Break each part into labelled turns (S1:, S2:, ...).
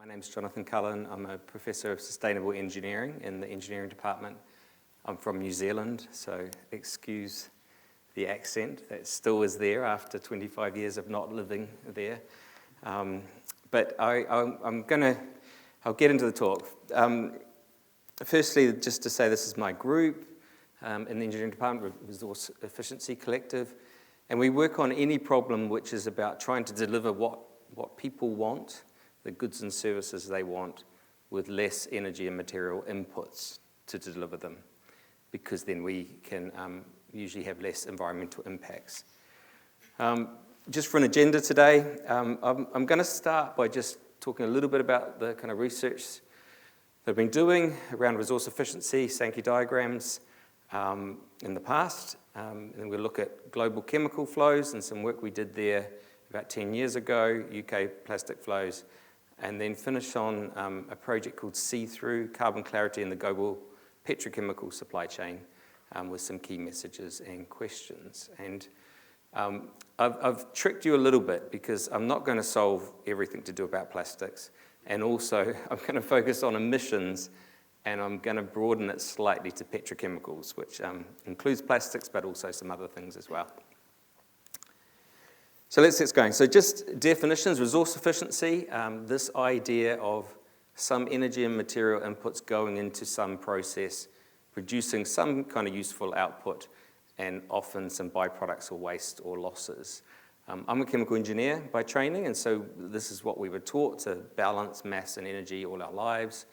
S1: My name's Jonathan Cullen. I'm a Professor of Sustainable Engineering in the Engineering Department. I'm from New Zealand, so excuse the accent that still is there after 25 years of not living there. But I'll get into the talk. Firstly, just to say this is my group in the Engineering Department, Resource Efficiency Collective, and we work on any problem which is about trying to deliver what people want, the goods and services they want, with less energy and material inputs to deliver them, because then we can usually have less environmental impacts. Just for an agenda today, I'm going to start by just talking a little bit about the kind of research that I've been doing around resource efficiency, Sankey diagrams in the past. And we'll look at global chemical flows and some work we did there about 10 years ago, UK plastic flows, and then finish on a project called See-Through, Carbon Clarity in the Global Petrochemical Supply Chain, with some key messages and questions. And I've tricked you a little bit because I'm not going to solve everything to do about plastics. And also, I'm going to focus on emissions, and I'm going to broaden it slightly to petrochemicals, which includes plastics, but also some other things as well. So let's get going. So just definitions, resource efficiency, this idea of some energy and material inputs going into some process, producing some kind of useful output, and often some byproducts or waste or losses. I'm a chemical engineer by training, and so this is what we were taught, to balance mass and energy all our lives.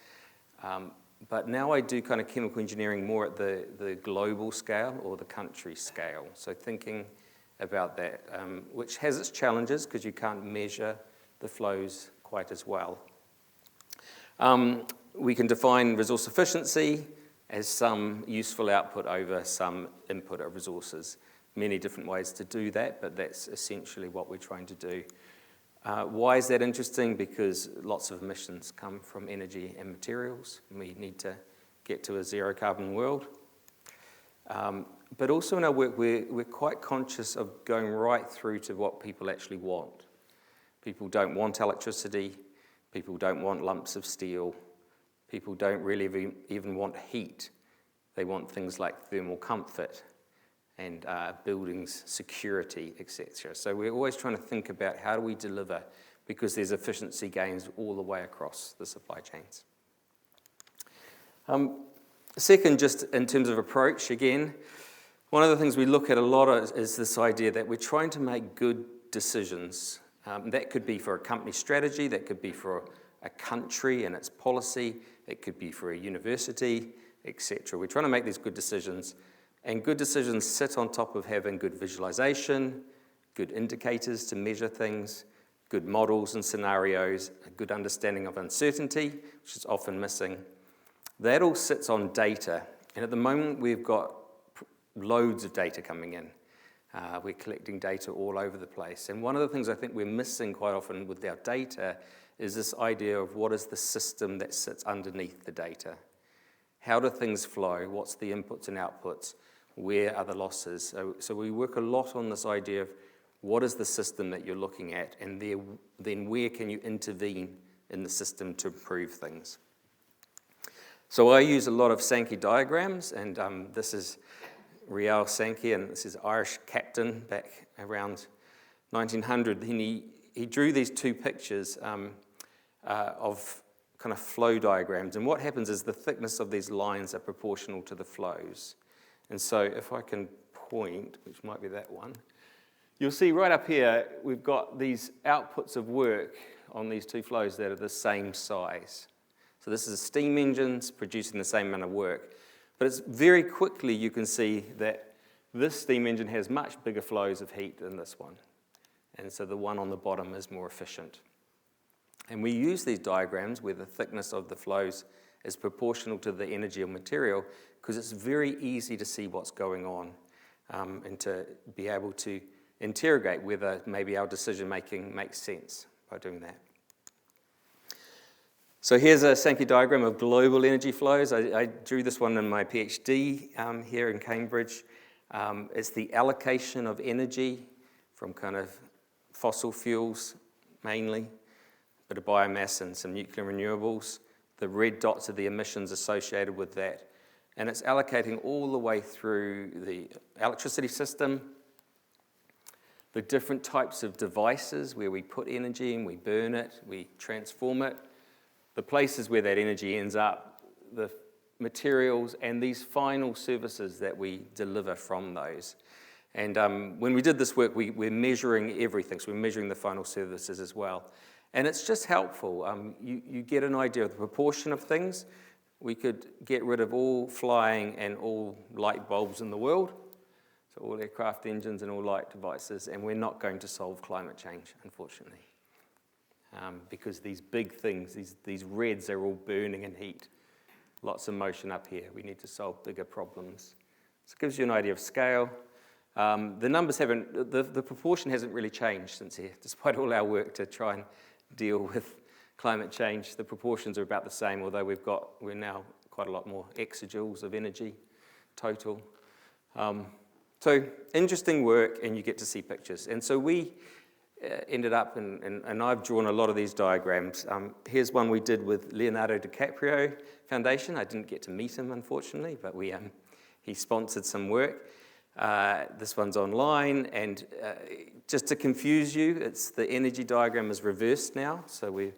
S1: But now I do kind of chemical engineering more at the global scale or the country scale. So thinking about that, which has its challenges because you can't measure the flows quite as well. We can define resource efficiency as some useful output over some input of resources. Many different ways to do that, but that's essentially what we're trying to do. Why is that interesting? Because lots of emissions come from energy and materials, and we need to get to a zero carbon world. But also in our work, we're quite conscious of going right through to what people actually want. People don't want electricity. People don't want lumps of steel. People don't really even want heat. They want things like thermal comfort and buildings security, etc. So we're always trying to think about how do we deliver, because there's efficiency gains all the way across the supply chains. Second, just in terms of approach, again, one of the things we look at a lot is this idea that we're trying to make good decisions. That could be for a company strategy, that could be for a country and its policy, it could be for a university, etc. We're trying to make these good decisions, and good decisions sit on top of having good visualization, good indicators to measure things, good models and scenarios, a good understanding of uncertainty, which is often missing. That all sits on data, and at the moment we've got loads of data coming in. We're collecting data all over the place, and one of the things I think we're missing quite often with our data is this idea of what is the system that sits underneath the data. How do things flow? What's the inputs and outputs? Where are the losses? So we work a lot on this idea of what is the system that you're looking at, and then where can you intervene in the system to improve things. So I use a lot of Sankey diagrams, and this is Riel Sankey, and this is Irish captain back around 1900. He drew these two pictures of kind of flow diagrams, and what happens is the thickness of these lines are proportional to the flows. And so if I can point, which might be that one, you'll see right up here we've got these outputs of work on these two flows that are the same size. So this is steam engines producing the same amount of work. But it's very quickly you can see that this steam engine has much bigger flows of heat than this one. And so the one on the bottom is more efficient. And we use these diagrams where the thickness of the flows is proportional to the energy or material, because it's very easy to see what's going on and to be able to interrogate whether maybe our decision making makes sense by doing that. So here's a Sankey diagram of global energy flows. I drew this one in my PhD here in Cambridge. It's the allocation of energy from kind of fossil fuels mainly bit of biomass and some nuclear renewables. The red dots are the emissions associated with that. And it's allocating all the way through the electricity system, the different types of devices where we put energy in, we burn it, we transform it, the places where that energy ends up, the materials, and these final services that we deliver from those. And when we did this work, we're measuring everything, so we're measuring the final services as well. And it's just helpful. You get an idea of the proportion of things. We could get rid of all flying and all light bulbs in the world, so all aircraft engines and all light devices, and we're not going to solve climate change, unfortunately. Because these big things, these reds are all burning in heat. Lots of motion up here. We need to solve bigger problems. So it gives you an idea of scale. The numbers haven't, the proportion hasn't really changed since here, despite all our work to try and deal with climate change. The proportions are about the same, although we're now quite a lot more exajoules of energy total. So interesting work, and you get to see pictures. And so we ended up, and I've drawn a lot of these diagrams. Here's one we did with Leonardo DiCaprio Foundation. I didn't get to meet him, unfortunately, but he sponsored some work. This one's online, and just to confuse you, the energy diagram is reversed now. So we're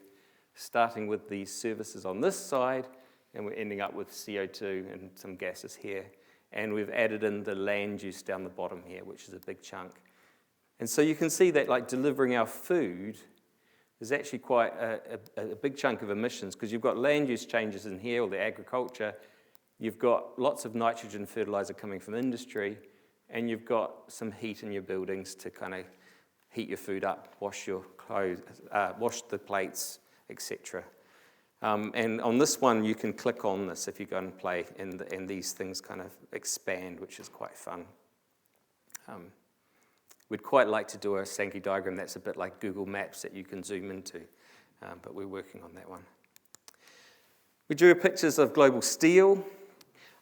S1: starting with the services on this side, and we're ending up with CO2 and some gases here. And we've added in the land use down the bottom here, which is a big chunk. And so you can see that, like, delivering our food is actually quite a big chunk of emissions, because you've got land use changes in here, or the agriculture, you've got lots of nitrogen fertilizer coming from industry, and you've got some heat in your buildings to kind of heat your food up, wash your clothes, wash the plates, etc. And on this one, you can click on this if you go and play, and these things kind of expand, which is quite fun. We'd quite like to do a Sankey diagram that's a bit like Google Maps that you can zoom into, but we're working on that one. We drew pictures of global steel.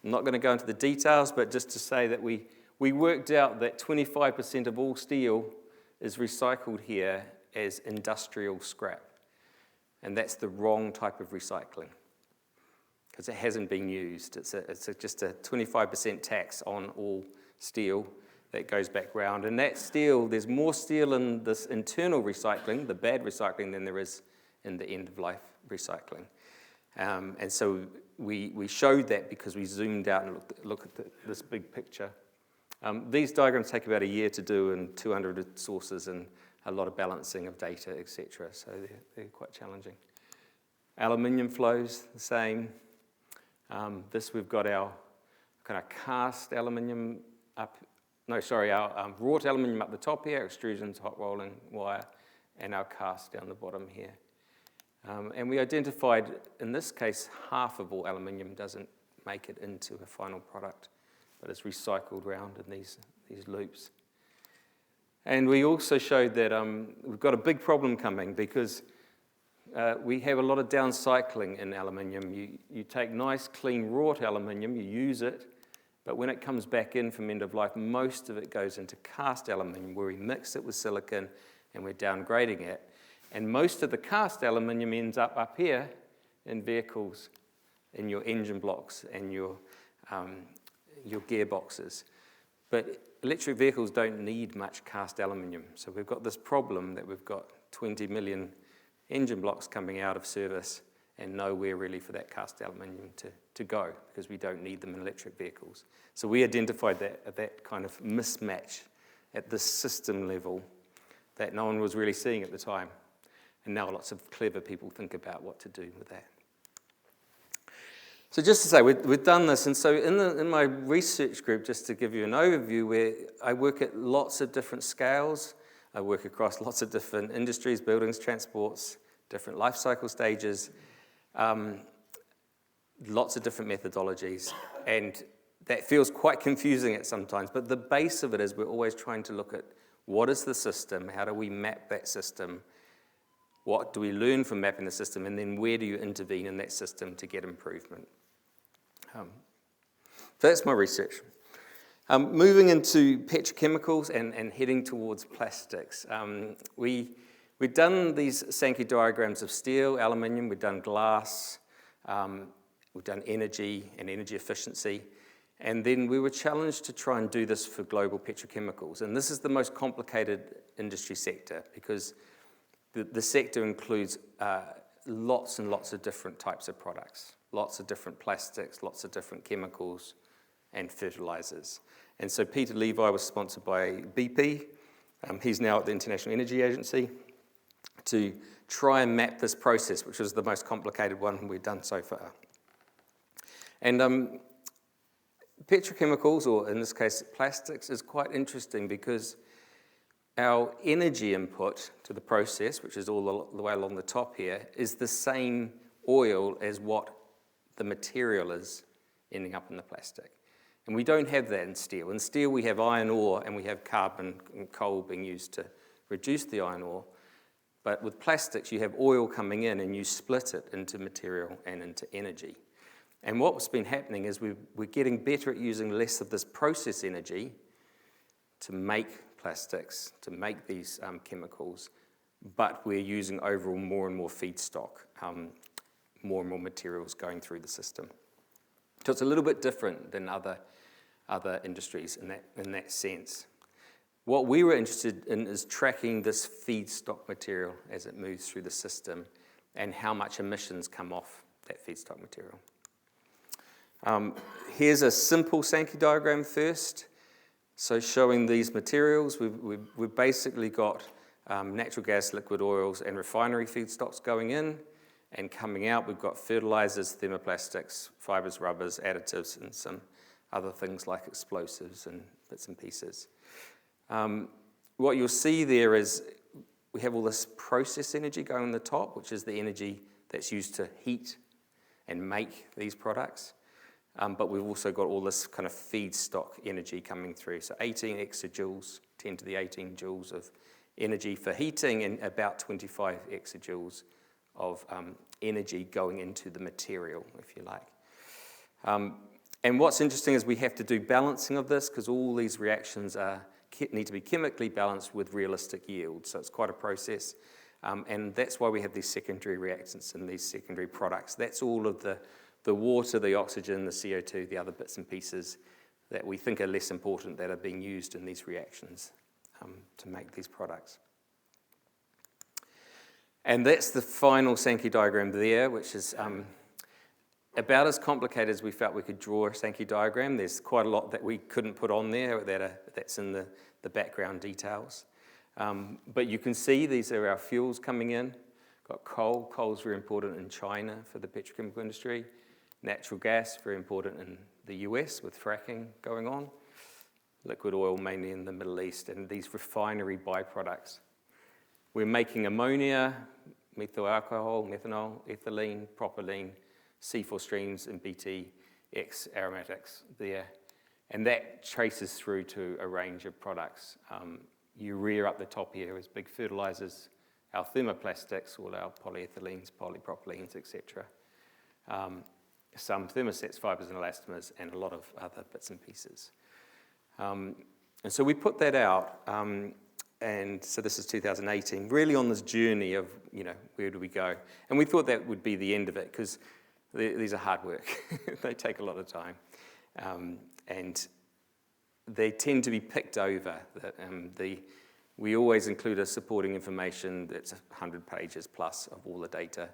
S1: I'm not going to go into the details, but just to say that we worked out that 25% of all steel is recycled here as industrial scrap. And that's the wrong type of recycling, because it hasn't been used. It's just a 25% tax on all steel that goes back round. And that steel, there's more steel in this internal recycling, the bad recycling, than there is in the end-of-life recycling. And so we showed that because we zoomed out and looked at this big picture. These diagrams take about a year to do, and 200 sources and a lot of balancing of data, etc. So they're quite challenging. Aluminium flows, the same. This, we've got our kind of cast aluminium up, our wrought aluminium up the top here, extrusions, hot rolling wire, and our cast down the bottom here. And we identified, in this case, half of all aluminium doesn't make it into a final product, but it's recycled round in these loops. And we also showed that we've got a big problem coming, because we have a lot of downcycling in aluminium. You take nice, clean, wrought aluminium, you use it, but when it comes back in from end of life, most of it goes into cast aluminium, where we mix it with silicon and we're downgrading it. And most of the cast aluminium ends up here in vehicles, in your engine blocks and your gearboxes. But electric vehicles don't need much cast aluminium. So we've got this problem that we've got 20 million engine blocks coming out of service and nowhere really for that cast aluminium to go, because we don't need them in electric vehicles. So we identified that kind of mismatch at the system level that no one was really seeing at the time. And now lots of clever people think about what to do with that. So just to say, we've done this, and so in my research group, just to give you an overview, where I work at lots of different scales, I work across lots of different industries, buildings, transports, different life cycle stages, lots of different methodologies, and that feels quite confusing at sometimes, but the base of it is we're always trying to look at what is the system, how do we map that system, what do we learn from mapping the system, and then where do you intervene in that system to get improvement. So that's my research. Moving into petrochemicals and heading towards plastics. We We'd done these Sankey diagrams of steel, aluminium, we'd done glass, we've done energy and energy efficiency, and then we were challenged to try and do this for global petrochemicals. And this is the most complicated industry sector because the sector includes lots and lots of different types of products, lots of different plastics, lots of different chemicals and fertilizers. And so Peter Levi was sponsored by BP. He's now at the International Energy Agency to try and map this process, which was the most complicated one we've done so far. And petrochemicals, or in this case plastics, is quite interesting because our energy input to the process, which is all the way along the top here, is the same oil as what the material is ending up in the plastic. And we don't have that in steel. In steel we have iron ore and we have carbon and coal being used to reduce the iron ore. But with plastics you have oil coming in and you split it into material and into energy. And what's been happening is we're getting better at using less of this process energy to make plastics, to make these chemicals, but we're using overall more and more feedstock, more and more materials going through the system. So it's a little bit different than other industries in that sense. What we were interested in is tracking this feedstock material as it moves through the system and how much emissions come off that feedstock material. Here's a simple Sankey diagram first. So showing these materials, we've basically got natural gas, liquid oils, and refinery feedstocks going in, and coming out we've got fertilizers, thermoplastics, fibers, rubbers, additives, and some other things like explosives and bits and pieces. What you'll see there is we have all this process energy going on the top, which is the energy that's used to heat and make these products. But we've also got all this kind of feedstock energy coming through. So 18 exajoules, 10 to the 18 joules of energy for heating and about 25 exajoules of energy going into the material, if you like. And what's interesting is we have to do balancing of this because all these reactions need to be chemically balanced with realistic yield. So it's quite a process. And that's why we have these secondary reactants and these secondary products. That's all of the water, the oxygen, the CO2, the other bits and pieces that we think are less important that are being used in these reactions to make these products. And that's the final Sankey diagram there, which is about as complicated as we felt we could draw a Sankey diagram. There's quite a lot that we couldn't put on there that's in the background details. But you can see these are our fuels coming in. Got coal. Coal's very important in China for the petrochemical industry. Natural gas, very important in the US with fracking going on. Liquid oil mainly in the Middle East, and these refinery byproducts. We're making ammonia, methyl alcohol, methanol, ethylene, propylene, C4 streams, and BTX aromatics there. And that traces through to a range of products. Urea up the top here is big fertilizers, our thermoplastics, all our polyethylenes, polypropylenes, etc. Some thermosets, fibers and elastomers, and a lot of other bits and pieces. And so we put that out, and so this is 2018, really on this journey of, where do we go? And we thought that would be the end of it, because these are hard work. They take a lot of time. And they tend to be picked over. We always include a supporting information that's 100 pages plus of all the data.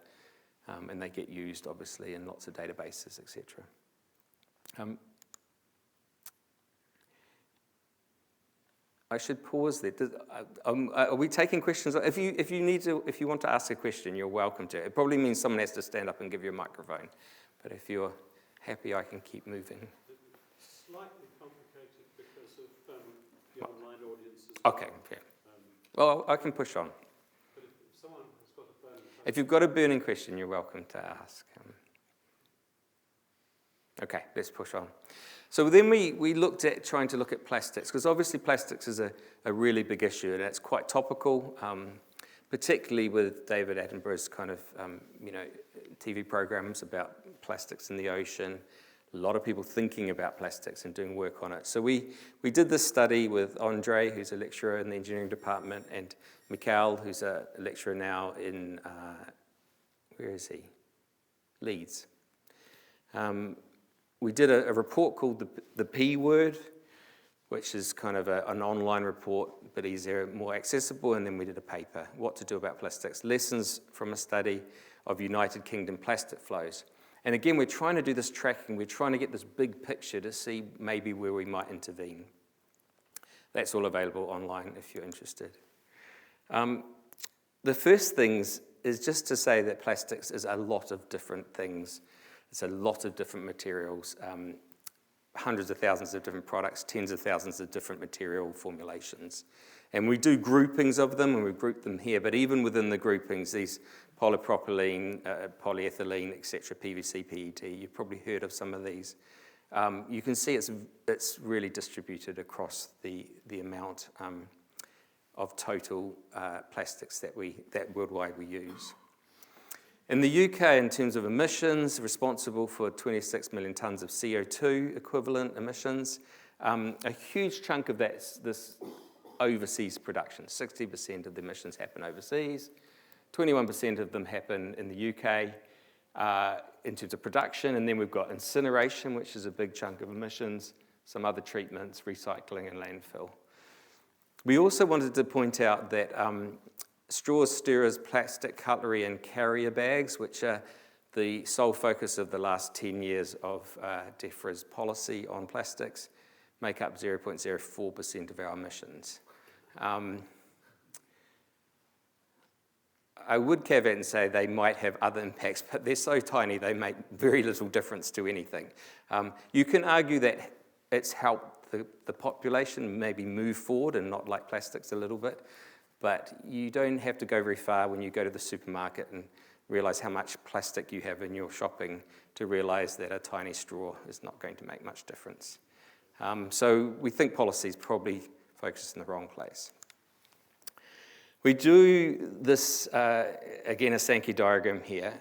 S1: And they get used, obviously, in lots of databases, etc. I should pause there. Are we taking questions? If you want to ask a question, you're welcome to. It probably means someone has to stand up and give you a microphone. But if you're happy, I can keep moving.
S2: It's slightly complicated because of the online audience.
S1: Okay. Yeah. Well, I can push on.
S2: If someone has got a burning question.
S1: If you've got a burning question, you're welcome to ask. Okay, let's push on. So then we looked at trying to look at plastics, because obviously plastics is a really big issue, and it's quite topical, particularly with David Attenborough's kind of TV programs about plastics in the ocean. A lot of people thinking about plastics and doing work on it. So we did this study with Andre, who's a lecturer in the engineering department, and Mikhail, who's a lecturer now in, where is he? Leeds. We did a report called the P Word, which is kind of an online report, but easier, more accessible, and then we did a paper, What to Do About Plastics, Lessons from a Study of United Kingdom Plastic Flows. And again, we're trying to do this tracking, we're trying to get this big picture to see maybe where we might intervene. That's all available online if you're interested. The first things is just to say that plastics is a lot of different things. It's a lot of different materials, hundreds of thousands of different products, tens of thousands of different material formulations. And we do groupings of them, and we group them here, but even within the groupings, these polypropylene, polyethylene, etc., PVC, PET, you've probably heard of some of these. You can see it's really distributed across the amount of total plastics that worldwide we use. In the UK, in terms of emissions, responsible for 26 million tonnes of CO2 equivalent emissions. A huge chunk of that's this overseas production. 60% of the emissions happen overseas. 21% of them happen in the UK in terms of production. And then we've got incineration, which is a big chunk of emissions, some other treatments, recycling and landfill. We also wanted to point out that straws, stirrers, plastic cutlery, and carrier bags, which are the sole focus of the last 10 years of DEFRA's policy on plastics, make up 0.04% of our emissions. I would caveat and say they might have other impacts, but they're so tiny they make very little difference to anything. You can argue that it's helped the population maybe move forward and not like plastics a little bit, but you don't have to go very far when you go to the supermarket and realize how much plastic you have in your shopping to realize that a tiny straw is not going to make much difference. So we think policy is probably focused in the wrong place. We do this, again, a Sankey diagram here.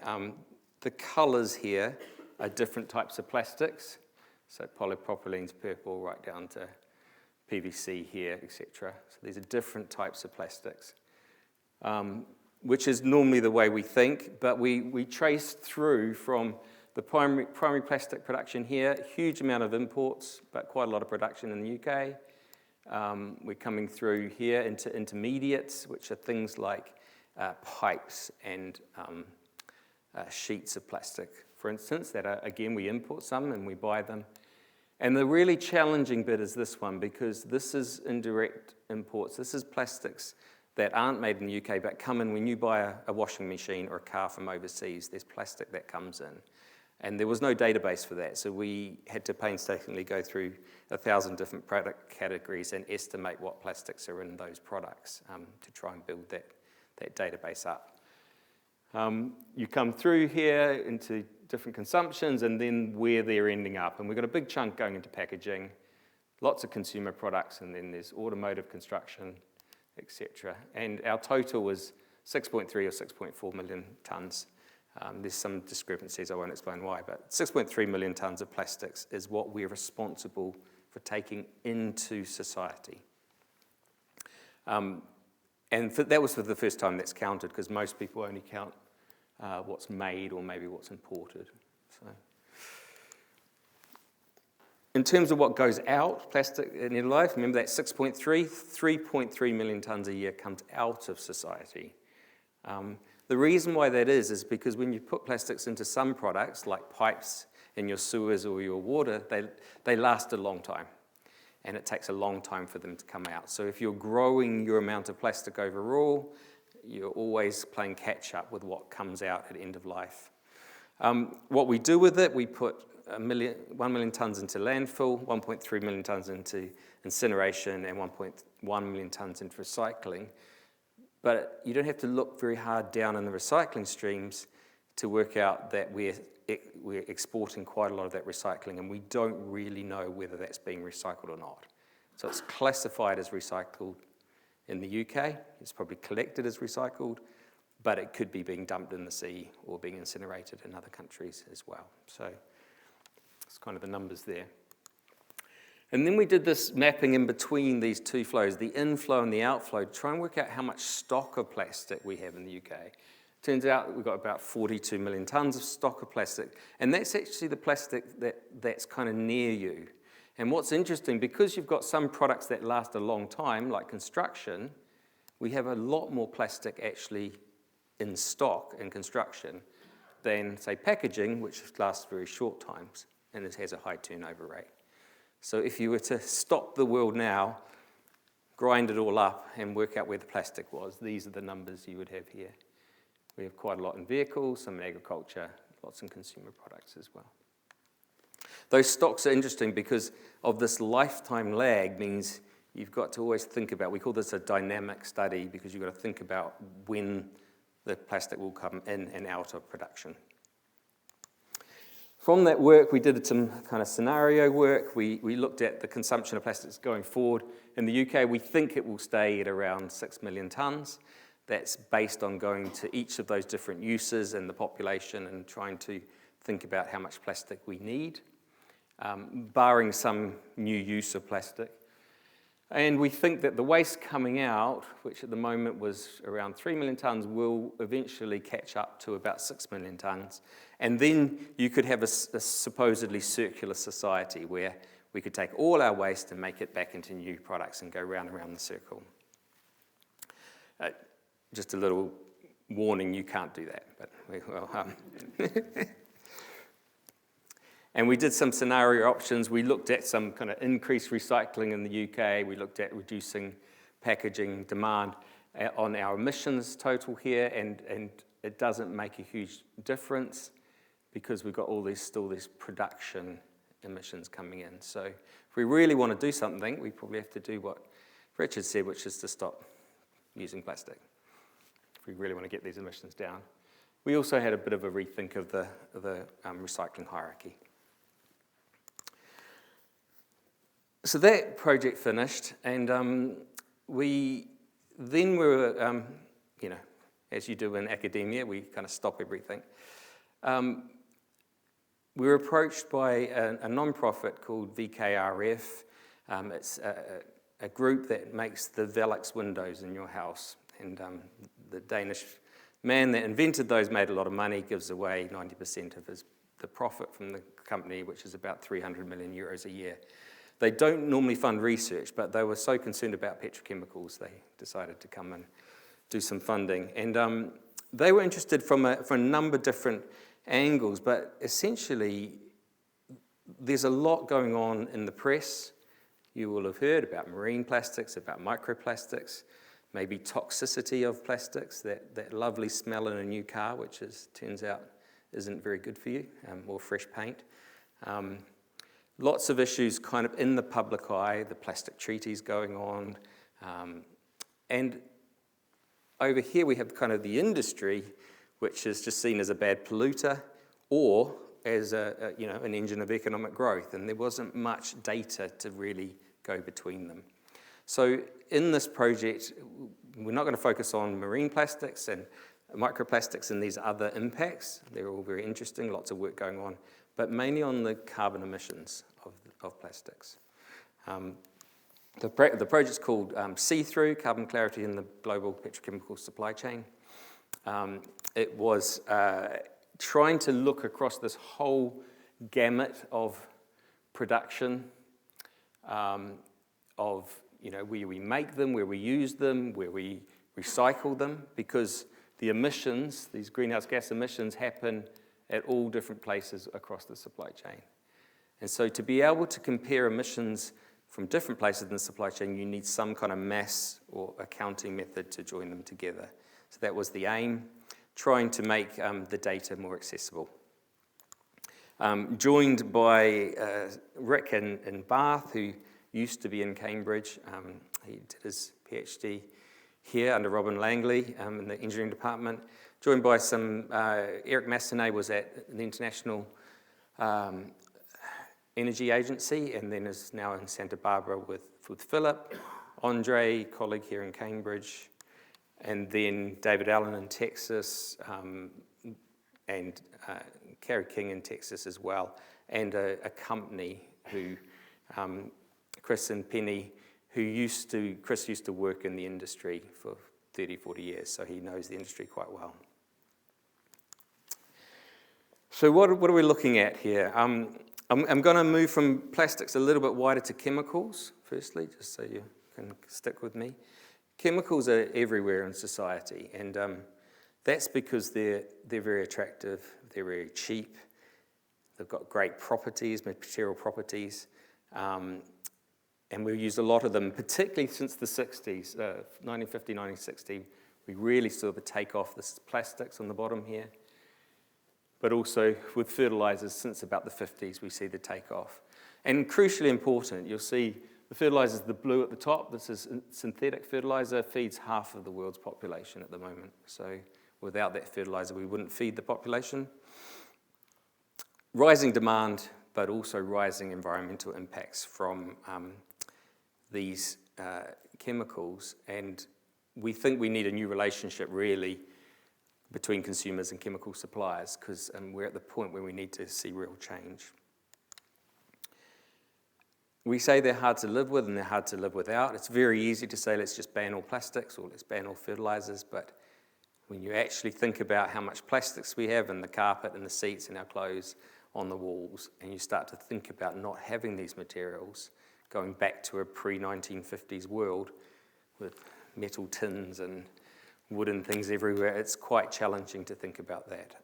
S1: The colors here are different types of plastics. So polypropylene's purple right down to PVC here, etc. So these are different types of plastics, which is normally the way we think, but we trace through from the primary plastic production here, huge amount of imports, but quite a lot of production in the UK. We're coming through here into intermediates, which are things like pipes and sheets of plastic, for instance, that are, again, we import some and we buy them. And the really challenging bit is this one, because this is indirect imports. This is plastics that aren't made in the UK, but come in when you buy a washing machine or a car from overseas. There's plastic that comes in. And there was no database for that, so we had to painstakingly go through 1,000 different product categories and estimate what plastics are in those products to try and build that database up. You come through here into different consumptions and then where they're ending up. And we've got a big chunk going into packaging, lots of consumer products, and then there's automotive, construction, etc. And our total was 6.3 or 6.4 million tonnes. There's some discrepancies, I won't explain why, but 6.3 million tonnes of plastics is what we're responsible for taking into society. And that was for the first time that's counted, because most people only count what's made or maybe what's imported. So, in terms of what goes out, plastic in your life, remember that 3.3 million tonnes a year comes out of society. The reason why that is because when you put plastics into some products, like pipes in your sewers or your water, they last a long time. And it takes a long time for them to come out. So if you're growing your amount of plastic overall, you're always playing catch up with what comes out at end of life. What we do with it, we put 1 million tonnes into landfill, 1.3 million tonnes into incineration, and 1.1 million tonnes into recycling. But you don't have to look very hard down in the recycling streams to work out that we're exporting quite a lot of that recycling, and we don't really know whether that's being recycled or not. So it's classified as recycled in the UK. It's probably collected as recycled, but it could be being dumped in the sea or being incinerated in other countries as well. So it's kind of the numbers there. And then we did this mapping in between these two flows, the inflow and the outflow, to try and work out how much stock of plastic we have in the UK. Turns out we've got about 42 million tonnes of stock of plastic, and that's actually the plastic that's kind of near you. And what's interesting, because you've got some products that last a long time, like construction, we have a lot more plastic actually in stock in construction than, say, packaging, which lasts very short times and it has a high turnover rate. So if you were to stop the world now, grind it all up and work out where the plastic was, these are the numbers you would have here. We have quite a lot in vehicles, some in agriculture, lots in consumer products as well. Those stocks are interesting because of this lifetime lag means you've got to always think about, we call this a dynamic study because you've got to think about when the plastic will come in and out of production. From that work, we did some kind of scenario work. We looked at the consumption of plastics going forward. In the UK, we think it will stay at around 6 million tonnes. That's based on going to each of those different uses and the population and trying to think about how much plastic we need, barring some new use of plastic. And we think that the waste coming out, which at the moment was around 3 million tonnes, will eventually catch up to about 6 million tonnes. And then you could have a supposedly circular society where we could take all our waste and make it back into new products and go round and round the circle. Just a little warning, you can't do that, but we will. And we did some scenario options. We looked at some kind of increased recycling in the UK. We looked at reducing packaging demand on our emissions total here, and it doesn't make a huge difference because we've got still these production emissions coming in. So if we really want to do something, we probably have to do what Richard said, which is to stop using plastic, if we really want to get these emissions down. We also had a bit of a rethink of the recycling hierarchy. So that project finished, and we then were, as you do in academia, we kind of stop everything. We were approached by a non-profit called VKRF. It's a group that makes the Velux windows in your house, and the Danish man that invented those made a lot of money, gives away 90% of the profit from the company, which is about 300 million euros a year. They don't normally fund research, but they were so concerned about petrochemicals, they decided to come and do some funding. And they were interested from a number of different angles, but essentially there's a lot going on in the press. You will have heard about marine plastics, about microplastics, maybe toxicity of plastics, that lovely smell in a new car, which turns out isn't very good for you, or fresh paint. Lots of issues kind of in the public eye, the plastic treaties going on. And over here we have kind of the industry, which is just seen as a bad polluter or as an engine of economic growth. And there wasn't much data to really go between them. So in this project, we're not going to focus on marine plastics and microplastics and these other impacts. They're all very interesting, lots of work going on, but mainly on the carbon emissions of plastics. The project's called See-Through, Carbon Clarity in the Global Petrochemical Supply Chain. It was trying to look across this whole gamut of production, of where we make them, where we use them, where we recycle them, because the emissions, these greenhouse gas emissions, happen at all different places across the supply chain. And so to be able to compare emissions from different places in the supply chain, you need some kind of mass or accounting method to join them together. So that was the aim, trying to make the data more accessible. Joined by Rick in Bath, who used to be in Cambridge. He did his PhD here under Robin Langley in the engineering department. Joined by Eric Massenet was at the International Energy Agency, and then is now in Santa Barbara with Philip. Andre, colleague here in Cambridge, and then David Allen in Texas, and Carrie King in Texas as well, and a company who Chris and Penny, Chris used to work in the industry for 30, 40 years, so he knows the industry quite well. So what are we looking at here? I'm going to move from plastics a little bit wider to chemicals, firstly, just so you can stick with me. Chemicals are everywhere in society, and that's because they're very attractive, they're very cheap, they've got great properties, material properties, and we've used a lot of them, particularly since the 60s, 1950, 1960. We really saw the takeoff. This is plastics on the bottom here. But also with fertilizers, since about the 50s, we see the takeoff. And crucially important, you'll see the fertilizers, the blue at the top. This is synthetic fertilizer, feeds half of the world's population at the moment. So without that fertilizer, we wouldn't feed the population. Rising demand, but also rising environmental impacts from these chemicals. And we think we need a new relationship, really, between consumers and chemical suppliers, because we're at the point where we need to see real change. We say they're hard to live with and they're hard to live without. It's very easy to say, let's just ban all plastics or let's ban all fertilizers, but when you actually think about how much plastics we have in the carpet and the seats and our clothes on the walls, and you start to think about not having these materials, going back to a pre-1950s world with metal tins and wooden things everywhere, it's quite challenging to think about that.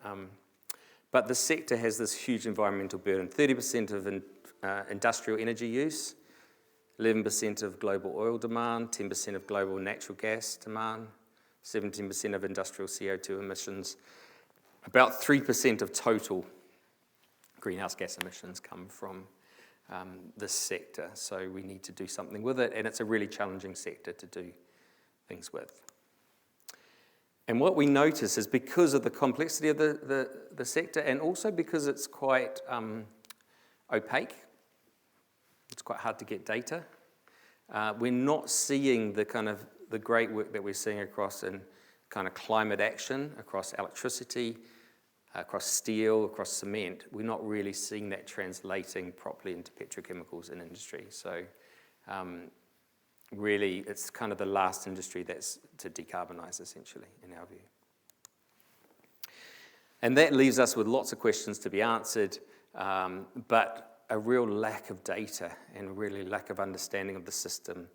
S1: But the sector has this huge environmental burden. 30% of industrial energy use, 11% of global oil demand, 10% of global natural gas demand, 17% of industrial CO2 emissions. About 3% of total greenhouse gas emissions come from this sector. So we need to do something with it, and it's a really challenging sector to do things with. And what we notice is because of the complexity of the sector, and also because it's quite opaque, it's quite hard to get data, we're not seeing the great work that we're seeing across in kind of climate action, across electricity, across steel, across cement. We're not really seeing that translating properly into petrochemicals in industry. So really, it's kind of the last industry that's to decarbonize, essentially, in our view. And that leaves us with lots of questions to be answered, but a real lack of data and really lack of understanding of the system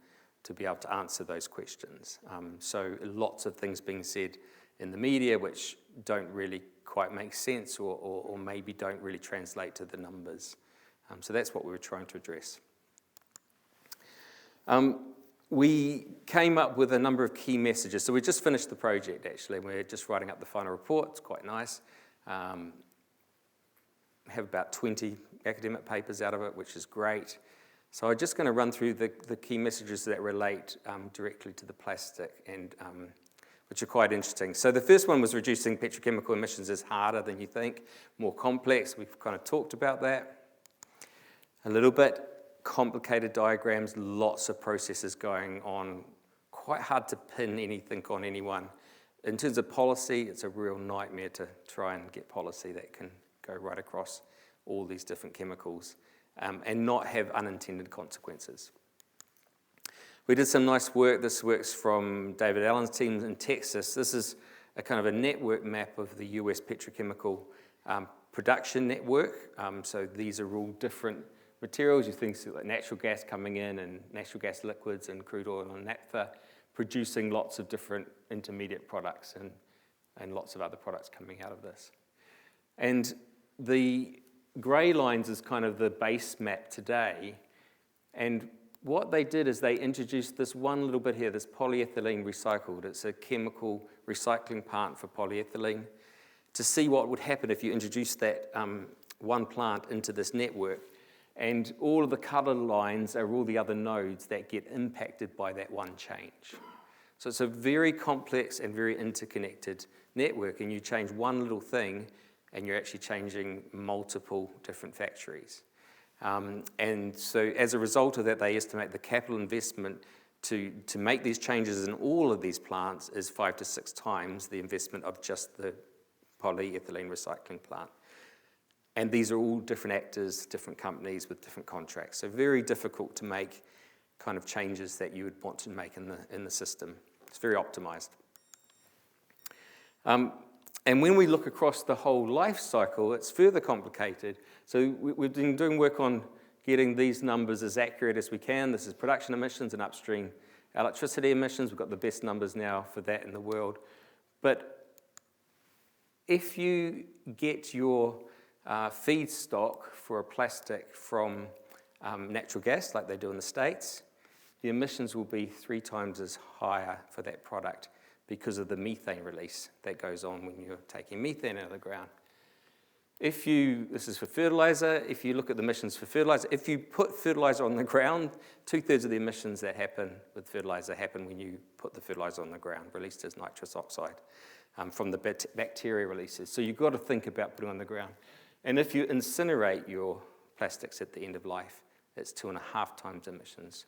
S1: to be able to answer those questions. So lots of things being said in the media which don't really quite make sense or maybe don't really translate to the numbers. So that's what we were trying to address. We came up with a number of key messages. So we just finished the project, actually, and we're just writing up the final report. It's quite nice. Have about 20 academic papers out of it, which is great. So I'm just going to run through the key messages that relate directly to the plastic, and which are quite interesting. So the first one was reducing petrochemical emissions is harder than you think, more complex. We've kind of talked about that a little bit. Complicated diagrams, lots of processes going on, quite hard to pin anything on anyone. In terms of policy, it's a real nightmare to try and get policy that can go right across all these different chemicals and not have unintended consequences. We did some nice work. This work's from David Allen's team in Texas. This is a kind of a network map of the US petrochemical production network. So these are all different materials. You think like natural gas coming in and natural gas liquids and crude oil and naphtha, producing lots of different intermediate products and lots of other products coming out of this. And the grey lines is kind of the base map today. And what they did is they introduced this one little bit here, this polyethylene recycled. It's a chemical recycling plant for polyethylene, to see what would happen if you introduced that one plant into this network. And all of the coloured lines are all the other nodes that get impacted by that one change. So it's a very complex and very interconnected network, and you change one little thing and you're actually changing multiple different factories. And so as a result of that, they estimate the capital investment to make these changes in all of these plants is 5 to 6 times the investment of just the polyethylene recycling plant. And these are all different actors, different companies with different contracts. So very difficult to make kind of changes that you would want to make in the system. It's very optimized. And when we look across the whole life cycle, it's further complicated. So we've been doing work on getting these numbers as accurate as we can. This is production emissions and upstream electricity emissions. We've got the best numbers now for that in the world. But if you get your feedstock for a plastic from natural gas, like they do in the States, the emissions will be 3 times as higher for that product because of the methane release that goes on when you're taking methane out of the ground. This is for fertilizer, if you look at the emissions for fertilizer, if you put fertilizer on the ground, 2/3 of the emissions that happen with fertilizer happen when you put the fertilizer on the ground, released as nitrous oxide from the bacteria releases. So you've got to think about putting it on the ground. And if you incinerate your plastics at the end of life, it's 2.5 times emissions.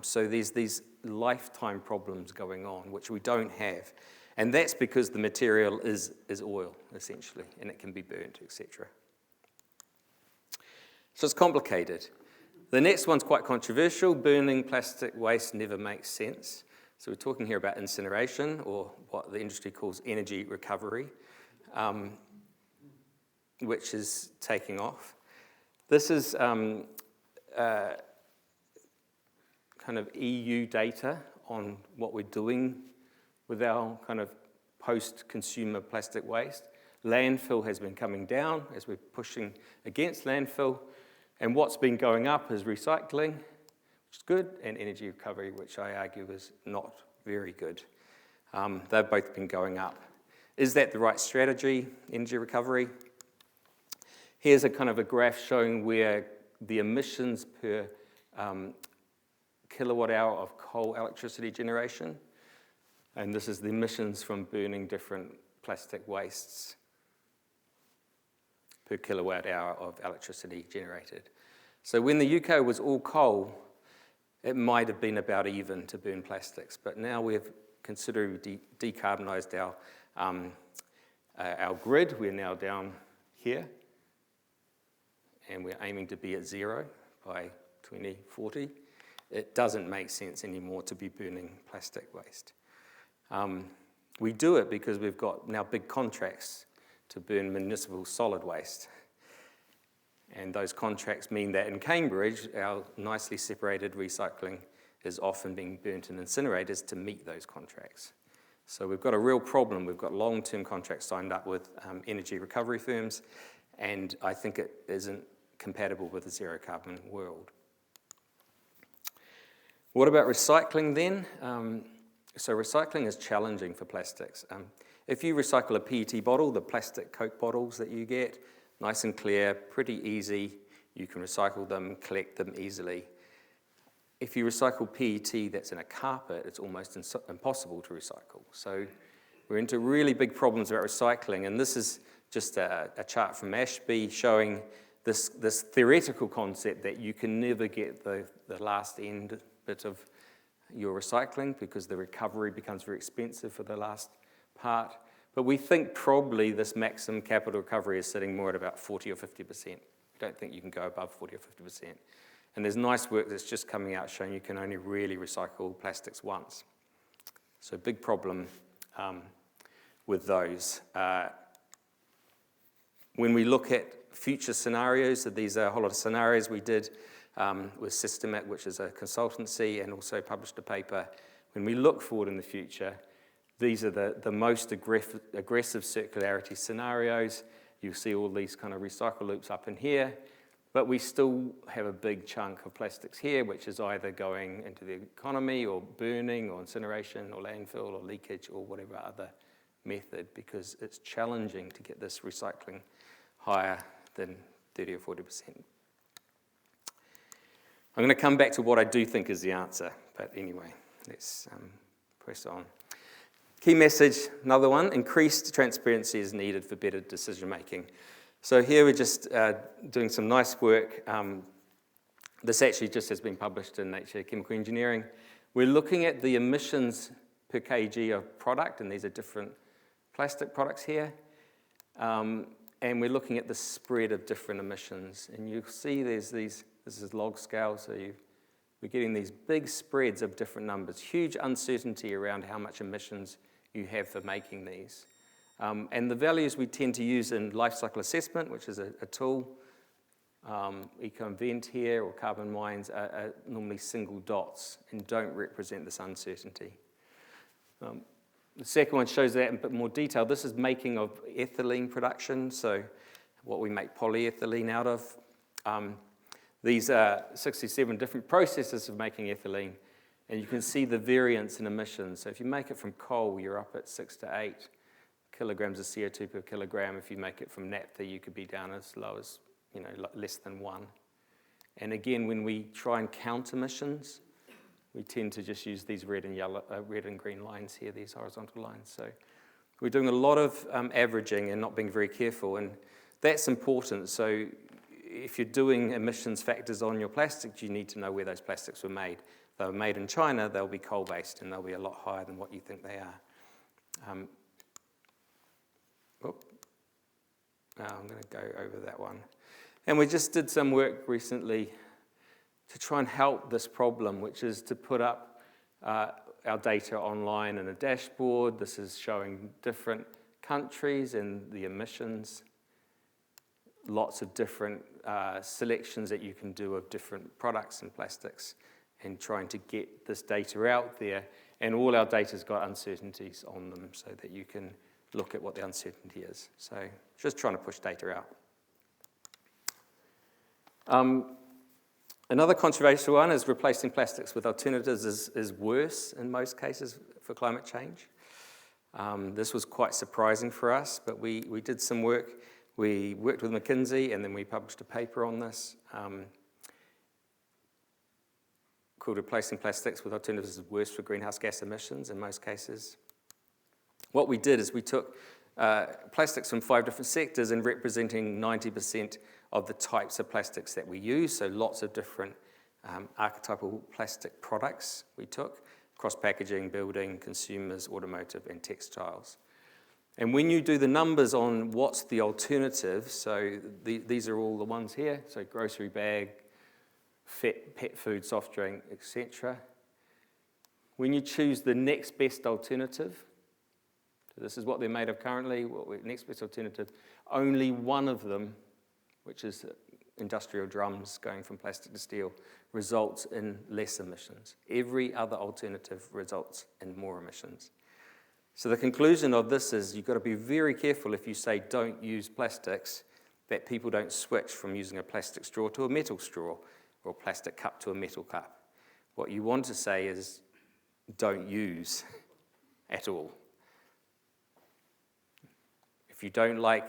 S1: So there's these lifetime problems going on, which we don't have. And that's because the material is oil, essentially, and it can be burnt, etc. So it's complicated. The next one's quite controversial. Burning plastic waste never makes sense. So we're talking here about incineration, or what the industry calls energy recovery, which is taking off. This is kind of EU data on what we're doing with our kind of post-consumer plastic waste. Landfill has been coming down as we're pushing against landfill, and what's been going up is recycling, which is good, and energy recovery, which I argue is not very good. They've both been going up. Is that the right strategy, energy recovery? Here's a kind of a graph showing where the emissions per kilowatt hour of coal electricity generation, and this is the emissions from burning different plastic wastes per kilowatt hour of electricity generated. So when the UK was all coal, it might have been about even to burn plastics, but now we've considerably decarbonised our grid. We're now down here, and we're aiming to be at 0 by 2040. It doesn't make sense anymore to be burning plastic waste. We do it because we've got now big contracts to burn municipal solid waste. And those contracts mean that in Cambridge, our nicely separated recycling is often being burnt in incinerators to meet those contracts. So we've got a real problem. We've got long-term contracts signed up with energy recovery firms, and I think it isn't compatible with a zero-carbon world. What about recycling then? So recycling is challenging for plastics. If you recycle a PET bottle, the plastic Coke bottles that you get, nice and clear, pretty easy, you can recycle them, collect them easily. If you recycle PET that's in a carpet, it's almost impossible to recycle. So we're into really big problems about recycling, and this is just a chart from Ashby showing this theoretical concept that you can never get the last end bit of your recycling because the recovery becomes very expensive for the last part. But we think probably this maximum capital recovery is sitting more at about 40 or 50%. We don't think you can go above 40 or 50%. And there's nice work that's just coming out showing you can only really recycle plastics once. So big problem with those. When we look at future scenarios, so these are a whole lot of scenarios we did with Systemat, which is a consultancy, and also published a paper. When we look forward in the future, these are the most aggressive circularity scenarios. You'll see all these kind of recycle loops up in here, but we still have a big chunk of plastics here, which is either going into the economy or burning or incineration or landfill or leakage or whatever other method, because it's challenging to get this recycling higher than 30 or 40%. I'm going to come back to what I do think is the answer, but anyway, let's press on. Key message, another one, increased transparency is needed for better decision making. So here we're just doing some nice work. This actually just has been published in Nature Chemical Engineering. We're looking at the emissions per kg of product, and these are different plastic products here. And and we're looking at the spread of different emissions. And you'll see there's these, this is log scale, so we're getting these big spreads of different numbers, huge uncertainty around how much emissions you have for making these. And the values we tend to use in lifecycle assessment, which is a tool, eco-invent here or carbon mines are normally single dots and don't represent this uncertainty. The second one shows that in a bit more detail. This is making of ethylene production, so what we make polyethylene out of. These are 67 different processes of making ethylene, and you can see the variance in emissions. So if you make it from coal, you're up at 6 to 8 kilograms of CO2 per kilogram. If you make it from naphtha, you could be down as low as, less than 1. And again, when we try and count emissions, we tend to just use these red and green lines here, these horizontal lines. So we're doing a lot of averaging and not being very careful, and that's important. So if you're doing emissions factors on your plastics, you need to know where those plastics were made. If they were made in China, they'll be coal-based, and they'll be a lot higher than what you think they are. I'm going to go over that one. And we just did some work recently to try and help this problem, which is to put up our data online in a dashboard. This is showing different countries and the emissions, lots of different selections that you can do of different products and plastics, and trying to get this data out there. And all our data's got uncertainties on them so that you can look at what the uncertainty is. So just trying to push data out. Another controversial one is replacing plastics with alternatives is worse in most cases for climate change. This was quite surprising for us, but we did some work. We worked with McKinsey, and then we published a paper on this called Replacing Plastics with Alternatives is Worse for Greenhouse Gas Emissions in most cases. What we did is we took plastics from 5 different sectors and representing 90% of the types of plastics that we use, so lots of different archetypal plastic products we took, across packaging, building, consumers, automotive, and textiles. And when you do the numbers on what's the alternative, so these are all the ones here, so grocery bag, pet food, soft drink, etc. When you choose the next best alternative, so this is what they're made of currently, next best alternative, only one of them, which is industrial drums going from plastic to steel, results in less emissions. Every other alternative results in more emissions. So the conclusion of this is you've got to be very careful if you say don't use plastics, that people don't switch from using a plastic straw to a metal straw or a plastic cup to a metal cup. What you want to say is don't use at all. If you don't like